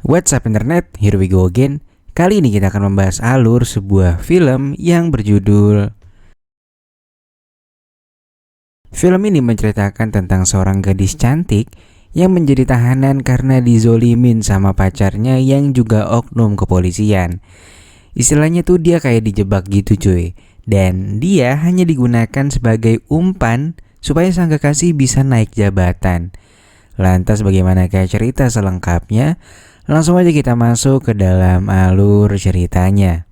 What's up internet, here we go again. Kali ini kita akan membahas alur sebuah film yang berjudul. Film ini menceritakan tentang seorang gadis cantik yang menjadi tahanan karena dizolimin sama pacarnya yang juga oknum kepolisian. Istilahnya tuh dia kayak dijebak gitu cuy. Dan dia hanya digunakan sebagai umpan supaya sang kekasih bisa naik jabatan. Lantas bagaimanakah cerita selengkapnya? Langsung aja kita masuk ke dalam alur ceritanya.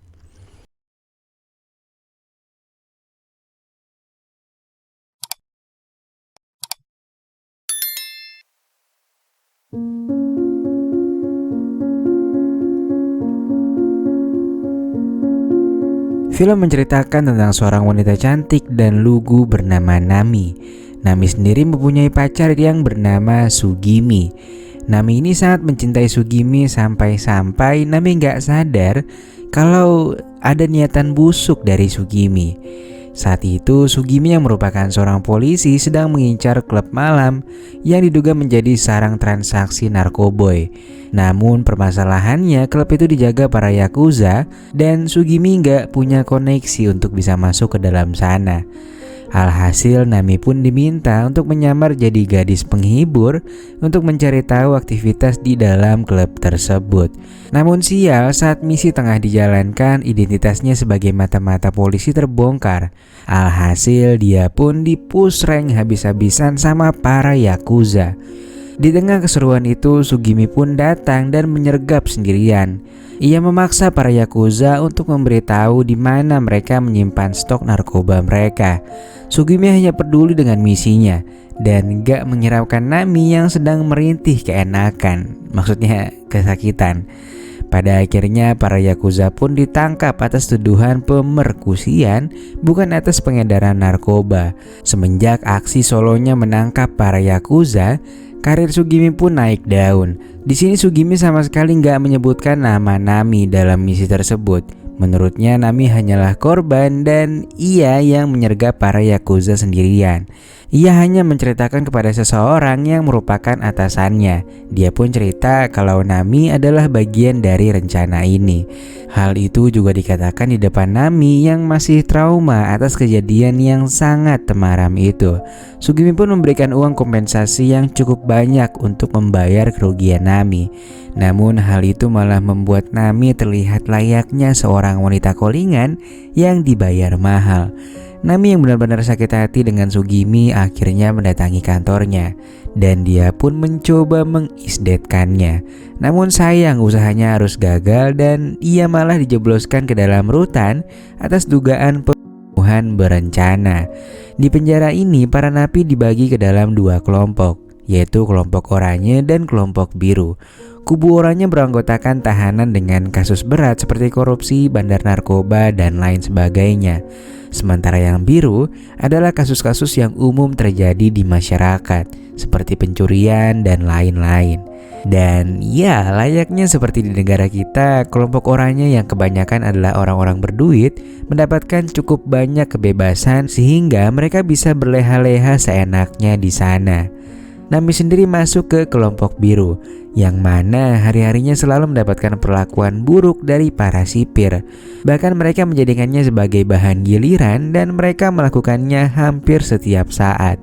Film menceritakan tentang seorang wanita cantik dan lugu bernama Nami. Nami sendiri mempunyai pacar yang bernama Sugimi. Nami ini sangat mencintai Sugimi sampai-sampai Nami gak sadar kalau ada niatan busuk dari Sugimi. Saat itu Sugimi yang merupakan seorang polisi sedang mengincar klub malam yang diduga menjadi sarang transaksi narkoboy. Namun permasalahannya klub itu dijaga para yakuza dan Sugimi gak punya koneksi untuk bisa masuk ke dalam sana. Alhasil Nami pun diminta untuk menyamar jadi gadis penghibur untuk mencari tahu aktivitas di dalam klub tersebut. Namun sial, saat misi tengah dijalankan, identitasnya sebagai mata-mata polisi terbongkar. Alhasil dia pun di-push rank habis-habisan sama para yakuza. Di tengah keseruan itu, Sugimi pun datang dan menyergap sendirian. Ia memaksa para yakuza untuk memberitahu di mana mereka menyimpan stok narkoba mereka. Sugimi hanya peduli dengan misinya dan gak menghiraukan Nami yang sedang merintih keenakan, maksudnya kesakitan. Pada akhirnya para yakuza pun ditangkap atas tuduhan pemerkusian, bukan atas pengedaran narkoba. Semenjak aksi solonya menangkap para yakuza, karir Sugimi pun naik daun. Di sini Sugimi sama sekali nggak menyebutkan nama Nami dalam misi tersebut. Menurutnya Nami hanyalah korban dan ia yang menyergap para yakuza sendirian. Ia hanya menceritakan kepada seseorang yang merupakan atasannya. Dia pun cerita kalau Nami adalah bagian dari rencana ini. Hal itu juga dikatakan di depan Nami yang masih trauma atas kejadian yang sangat temaram itu. Sugimi pun memberikan uang kompensasi yang cukup banyak untuk membayar kerugian Nami. Namun hal itu malah membuat Nami terlihat layaknya seorang wanita kolingan yang dibayar mahal. Nami yang benar-benar sakit hati dengan Sugimi akhirnya mendatangi kantornya dan dia pun mencoba mengisdetkannya. Namun sayang usahanya harus gagal dan ia malah dijebloskan ke dalam rutan atas dugaan pembunuhan berencana. Di penjara ini para napi dibagi ke dalam dua kelompok, yaitu kelompok oranye dan kelompok biru. Kubu oranye beranggotakan tahanan dengan kasus berat seperti korupsi, bandar narkoba, dan lain sebagainya. Sementara yang biru adalah kasus-kasus yang umum terjadi di masyarakat, seperti pencurian dan lain-lain. Dan ya, layaknya seperti di negara kita, kelompok oranye yang kebanyakan adalah orang-orang berduit mendapatkan cukup banyak kebebasan sehingga mereka bisa berleha-leha seenaknya di sana. Nami sendiri masuk ke kelompok biru, yang mana hari-harinya selalu mendapatkan perlakuan buruk dari para sipir. Bahkan mereka menjadikannya sebagai bahan giliran dan mereka melakukannya hampir setiap saat.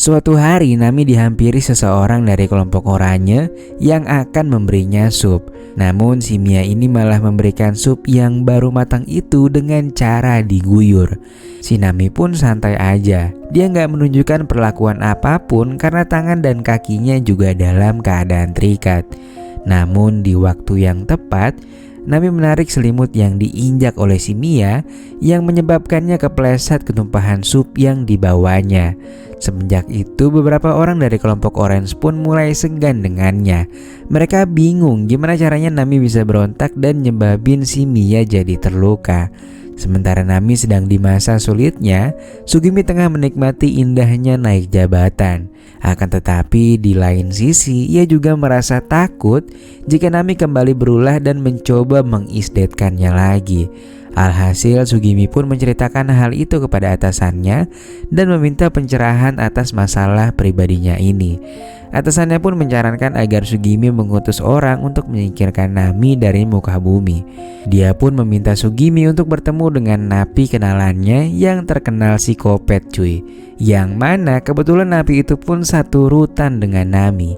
Suatu hari Nami dihampiri seseorang dari kelompok oranye yang akan memberinya sup. Namun si Mia ini malah memberikan sup yang baru matang itu dengan cara diguyur. Si Nami pun santai aja. Dia nggak menunjukkan perlakuan apapun karena tangan dan kakinya juga dalam keadaan terikat. Namun di waktu yang tepat, Nami menarik selimut yang diinjak oleh si Mia yang menyebabkannya kepleset ketumpahan sup yang dibawanya. Semenjak itu beberapa orang dari kelompok orange pun mulai segan dengannya. Mereka bingung gimana caranya Nami bisa berontak dan nyebabin si Mia jadi terluka. Sementara Nami sedang di masa sulitnya, Sugimi tengah menikmati indahnya naik jabatan. Akan tetapi di lain sisi ia juga merasa takut jika Nami kembali berulah dan mencoba mengisdetkannya lagi. Alhasil Sugimi pun menceritakan hal itu kepada atasannya dan meminta pencerahan atas masalah pribadinya ini. Atasannya pun menyarankan agar Sugimi mengutus orang untuk menyingkirkan Nami dari muka bumi. Dia pun meminta Sugimi untuk bertemu dengan napi kenalannya yang terkenal psikopat cuy. Yang mana kebetulan napi itu pun satu rutan dengan Nami.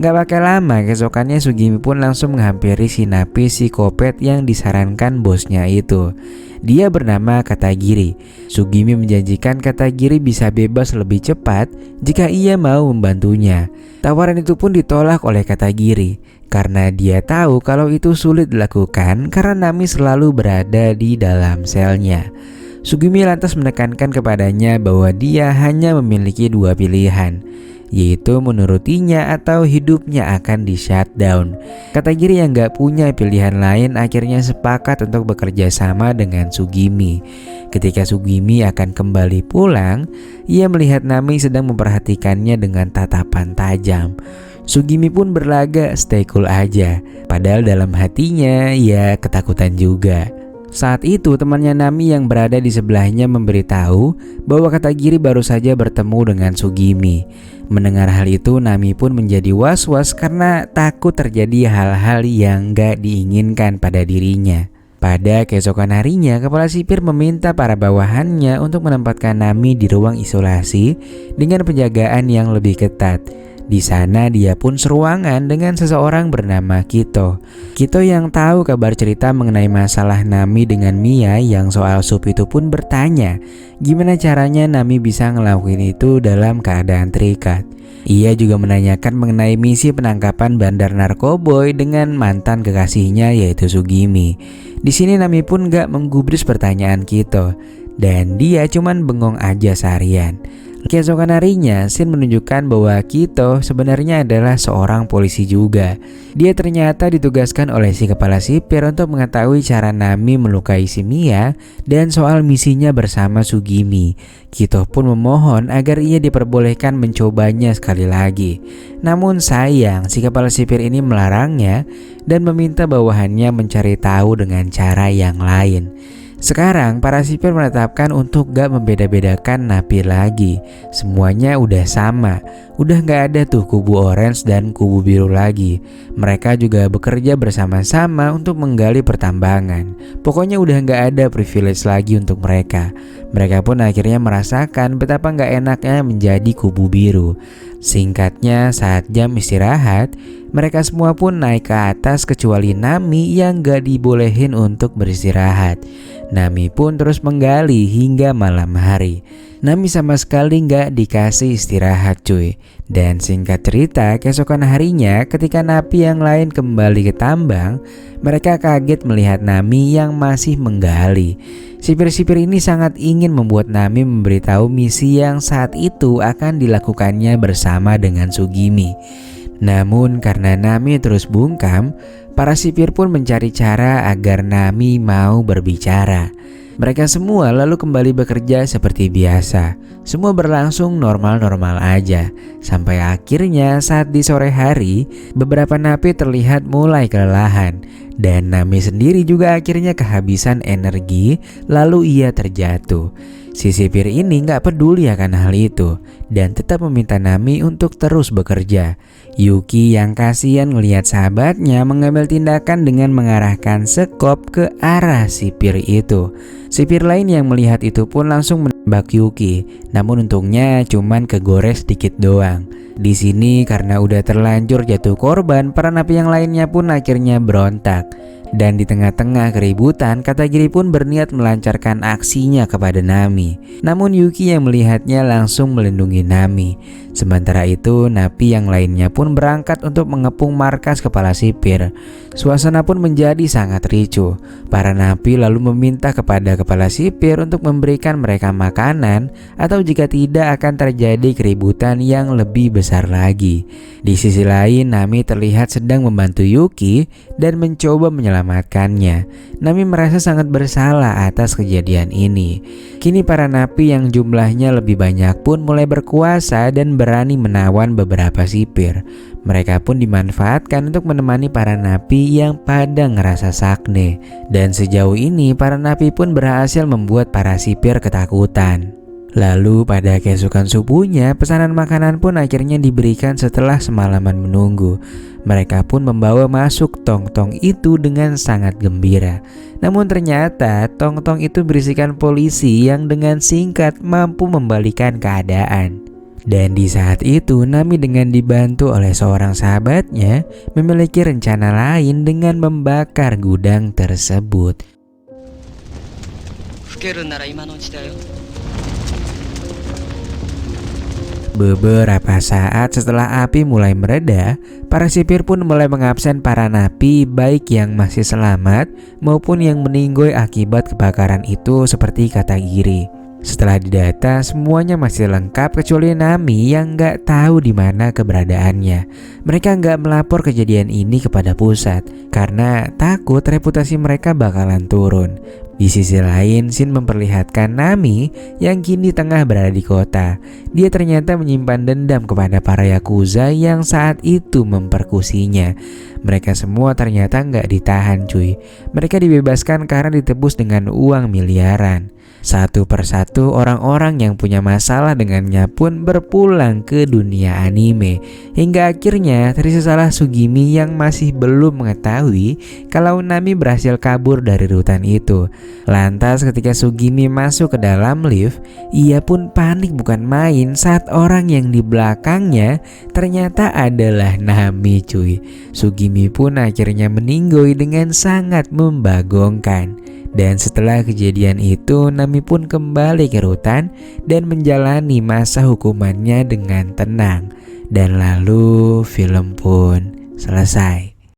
Gak pakai lama, keesokannya Sugimi pun langsung menghampiri si napi psikopat yang disarankan bosnya itu. Dia bernama Katagiri. Sugimi menjanjikan Katagiri bisa bebas lebih cepat jika ia mau membantunya. Tawaran itu pun ditolak oleh Katagiri karena dia tahu kalau itu sulit dilakukan karena Nami selalu berada di dalam selnya. Sugimi lantas menekankan kepadanya bahwa dia hanya memiliki dua pilihan, yaitu menurutinya atau hidupnya akan di shutdown. Katagiri yang gak punya pilihan lain akhirnya sepakat untuk bekerja sama dengan Sugimi. Ketika Sugimi akan kembali pulang, ia melihat Nami sedang memperhatikannya dengan tatapan tajam. Sugimi pun berlaga stay cool aja, padahal dalam hatinya ia ketakutan juga. Saat itu temannya Nami yang berada di sebelahnya memberitahu bahwa Katagiri baru saja bertemu dengan Sugimi. Mendengar hal itu, Nami pun menjadi was-was karena takut terjadi hal-hal yang gak diinginkan pada dirinya. Pada keesokan harinya, kepala sipir meminta para bawahannya untuk menempatkan Nami di ruang isolasi dengan penjagaan yang lebih ketat. Di sana dia pun seruangan dengan seseorang bernama Kito. Kito yang tahu kabar cerita mengenai masalah Nami dengan Mia yang soal sup itu pun bertanya, gimana caranya Nami bisa ngelakuin itu dalam keadaan terikat. Ia juga menanyakan mengenai misi penangkapan bandar narkoboy dengan mantan kekasihnya yaitu Sugimi. Di sini Nami pun gak menggubris pertanyaan Kito dan dia cuman bengong aja seharian. Keesokan harinya, Shin menunjukkan bahwa Kito sebenarnya adalah seorang polisi juga. Dia ternyata ditugaskan oleh si kepala sipir untuk mengetahui cara Nami melukai si Mia dan soal misinya bersama Sugimi. Kito pun memohon agar ia diperbolehkan mencobanya sekali lagi. Namun sayang, si kepala sipir ini melarangnya dan meminta bawahannya mencari tahu dengan cara yang lain. Sekarang para sipir menetapkan untuk gak membeda-bedakan napi lagi. Semuanya udah sama. Udah gak ada tuh kubu orange dan kubu biru lagi. Mereka juga bekerja bersama-sama untuk menggali pertambangan. Pokoknya udah gak ada privilege lagi untuk mereka. Mereka pun akhirnya merasakan betapa gak enaknya menjadi kubu biru. Singkatnya, saat jam istirahat, mereka semua pun naik ke atas kecuali Nami yang gak dibolehin untuk beristirahat. Nami pun terus menggali hingga malam hari. Nami sama sekali gak dikasih istirahat cuy. Dan singkat cerita, keesokan harinya ketika napi yang lain kembali ke tambang, mereka kaget melihat Nami yang masih menggali. Sipir-sipir ini sangat ingin membuat Nami memberitahu misi yang saat itu akan dilakukannya bersama dengan Sugimi. Namun karena Nami terus bungkam, para sipir pun mencari cara agar Nami mau berbicara. Mereka semua lalu kembali bekerja seperti biasa. Semua berlangsung normal-normal aja. Sampai akhirnya saat di sore hari, beberapa napi terlihat mulai kelelahan. Dan Nami sendiri juga akhirnya kehabisan energi, lalu ia terjatuh. Si sipir ini gak peduli akan hal itu dan tetap meminta Nami untuk terus bekerja. Yuki yang kasihan melihat sahabatnya mengambil tindakan dengan mengarahkan sekop ke arah sipir itu. Sipir lain yang melihat itu pun langsung menembak Yuki, namun untungnya cuman kegores sedikit doang. Di sini karena udah terlanjur jatuh korban, para napi yang lainnya pun akhirnya berontak. Dan di tengah-tengah keributan, Katagiri pun berniat melancarkan aksinya kepada Nami. Namun Yuki yang melihatnya langsung melindungi Nami. Sementara itu, napi yang lainnya pun berangkat untuk mengepung markas kepala sipir. Suasana pun menjadi sangat ricuh. Para napi lalu meminta kepada kepala sipir untuk memberikan mereka makanan, atau jika tidak akan terjadi keributan yang lebih besar lagi. Di sisi lain, Nami terlihat sedang membantu Yuki dan mencoba menyelamatkannya. Nami merasa sangat bersalah atas kejadian ini. Kini para napi yang jumlahnya lebih banyak pun mulai berkuasa dan berani menawan beberapa sipir. Mereka pun dimanfaatkan untuk menemani para napi yang pada ngerasa sakne. Dan sejauh ini para napi pun berhasil membuat para sipir ketakutan. Lalu pada keesokan subuhnya pesanan makanan pun akhirnya diberikan setelah semalaman menunggu. Mereka pun membawa masuk tong-tong itu dengan sangat gembira. Namun ternyata tong-tong itu berisikan polisi yang dengan singkat mampu membalikan keadaan. Dan di saat itu Nami dengan dibantu oleh seorang sahabatnya memiliki rencana lain dengan membakar gudang tersebut. Beberapa saat setelah api mulai mereda, para sipir pun mulai mengabsen para napi baik yang masih selamat maupun yang meninggoy akibat kebakaran itu seperti kata Giri. Setelah didata semuanya masih lengkap kecuali Nami yang nggak tahu di mana keberadaannya. Mereka nggak melapor kejadian ini kepada pusat karena takut reputasi mereka bakalan turun. Di sisi lain, Shin memperlihatkan Nami yang kini tengah berada di kota. Dia ternyata menyimpan dendam kepada para Yakuza yang saat itu memperkusinya. Mereka semua ternyata nggak ditahan cuy. Mereka dibebaskan karena ditebus dengan uang miliaran. Satu persatu orang-orang yang punya masalah dengannya pun berpulang ke dunia anime. Hingga akhirnya tersisalah Sugimi yang masih belum mengetahui kalau Nami berhasil kabur dari rutan itu. Lantas ketika Sugimi masuk ke dalam lift, ia pun panik bukan main saat orang yang di belakangnya ternyata adalah Nami cuy. Sugimi pun akhirnya meninggoy dengan sangat membagongkan. Dan setelah kejadian itu Nami pun kembali ke rutan dan menjalani masa hukumannya dengan tenang. Dan lalu film pun selesai.